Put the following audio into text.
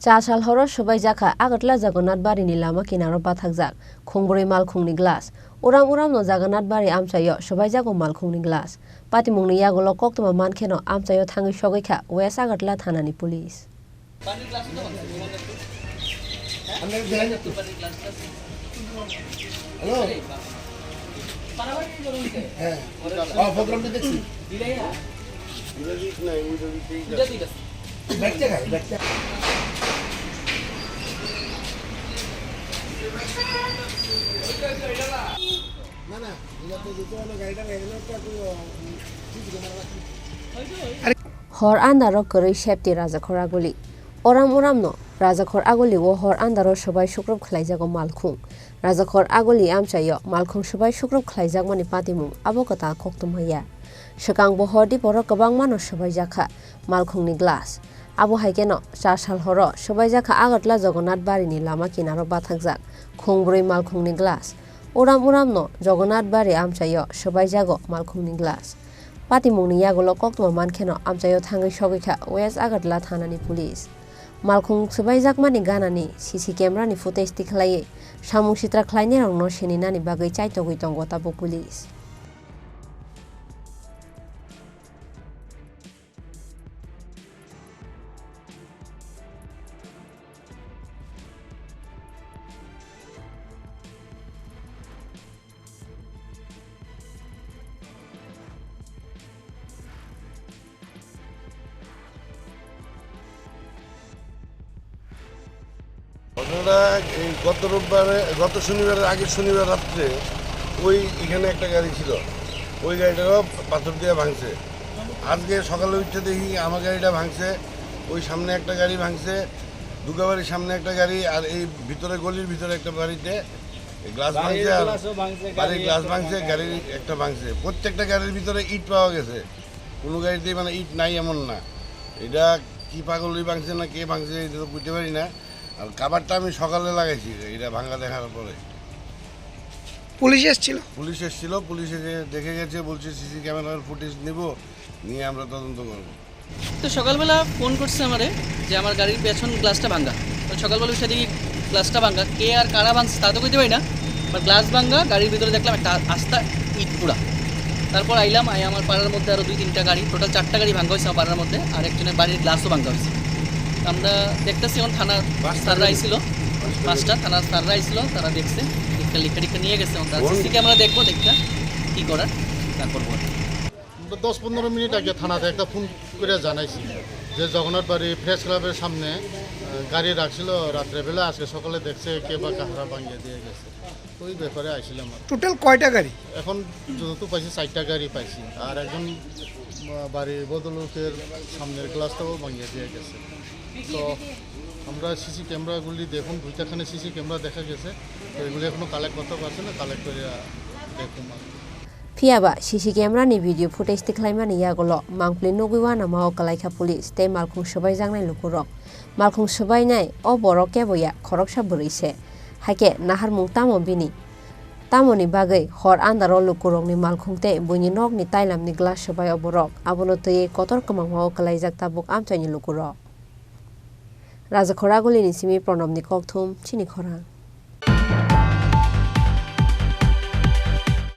Chasal horo Swbaio agatla jagannath barini lama kinaro bathakjak Bwrwi Malkhungni glass uram no jagannath bari amchayo Swbaio Malkhungni glass patimungni yagolo koktoma mankheno amchayo thangi sogaikha west agatla thanani police Hor Andaro kori shepti raja Khoraguli uram no raja Khoraguli wo hor Andaro Swbaio shukrub khlaijago Malkhung raja Khoraguli amchayo Malkhung Swbaio shukrub khlaijak mani patimung abokata koktumhaya shakang bo hordi boro kabang mano Swbaio jakha Malkhungni glass abo haikeno 4 sal horo Swbaio jakha agatla jagannath barini lama kinaro bathakjak Bwrwi Malkhungni glass uram no jagannath bari amchayo Swbaio jago Malkhungni glass patimungni yagolo koktoma mankheno amchayo thangi sogaikha west agatla thanani police Malkhung Swbaio jakmani ganani CC camera ni footage tikhlai samung sitra khlaine rongno seninani bagai chaitogui tongo tabo police গত শনিবারের আগের শনিবার রাত্রে ওই এখানে একটা গাড়ি ছিল ওই গাড়িটাও পাথর দিয়ে ভাঙছে আজকে সকালে উঠে দেখি আমার গাড়িটা ভাঙছে ওই সামনে একটা গাড়ি ভাঙছে দুগাবাড়ির সামনে একটা গাড়ি আর এই ভিতরে গলির ভিতরে একটা বাড়িতে গ্লাস ভাঙছে আর বাড়ির গ্লাস ভাঙছে গাড়ির একটা ভাঙছে প্রত্যেকটা গাড়ির ভিতরে ইট পাওয়া গেছে কোনো গাড়িতেই মানে ইট নাই এমন না এটা কি পাগলই ভাঙছে না কে ভাঙছে এটা তো বুঝতে পারি না আর কাভারটা আমি সকালে লাগাইছি এটা ভাঙা দেখার পরে পুলিশ এসেছিল পুলিশ এসে দেখে গেছে বলছে সিসি ক্যামেরার ফুটেজ নেব নিয়ে আমরা তদন্ত করব তো সকালবেলা ফোন করছে আমারে যে আমার গাড়ির পেছন গ্লাসটা ভাঙা তো সকালবেলা উঠে দেখি গ্লাসটা ভাঙা কে আর কারা ভাঙছে তা তো কইতে পারি না বাট গ্লাস ভাঙা গাড়ির ভিতরে দেখলাম একটা আস্তা ইট পুরা তারপর আইলাম আমার পাড়ার মধ্যে আরও 2-3টা গাড়ি টোটাল 4টা গাড়ি ভাঙা হয়েছে আমার পাড়ার মধ্যে আর একজনের বাড়ির গ্লাসও ভাঙা হয়েছে আমরা দেখতেছি এখন থানার স্যাররা আইছিল 5টা থানার স্যাররা আইছিল তারা দেখছে লিখা নিয়ে গেছে সিসি ক্যামেরা দেখবো দেখতে কী করার তারপর 10-15 মিনিট আগে থানাতে একটা ফোন করে জানাইছি যে জগন্নাথ বাড়ি প্রেস ক্লাবের সামনে গাড়ি রাখছিল রাত্রেবেলা আজকে সকালে দেখছে কে বা কাহারা ভাঙিয়ে দিয়ে গেছে ওই ব্যাপারে আইছিলাম টোটাল কয়টা গাড়ি এখন যত পাইছি 4টা গাড়ি পাইছি আর একজন বাড়ির বদলোকের সামনের গ্লাসটাও ভাঙিয়ে দিয়ে গেছে তো আমরা সিসি ক্যামেরাগুলি দেখুন 2টাখানে সিসি ক্যামেরা দেখা গেছে তো এগুলি এখনো কালেক্ট করতে পারছে না কালেক্ট করে দেখুন Fiaba CC camera ni video footage tikhlaimani yagolo mangpli nogiwana mao kalaikha police te Malkhung Swbaio jangnai lukurok Malkhung Swbaio nai o borok keboya Khoroksa Bwrwi haike nahar mung tamo bini tamoni bagai hor Andaro lukurokni Malkhung te Buini Nokni Tailamni glass Swbaio borok abono tei kotor kamang mao kalaijak tabuk amchaini lukurok Raja Khoraguli ni simi pranamni kokthum Chini Khorang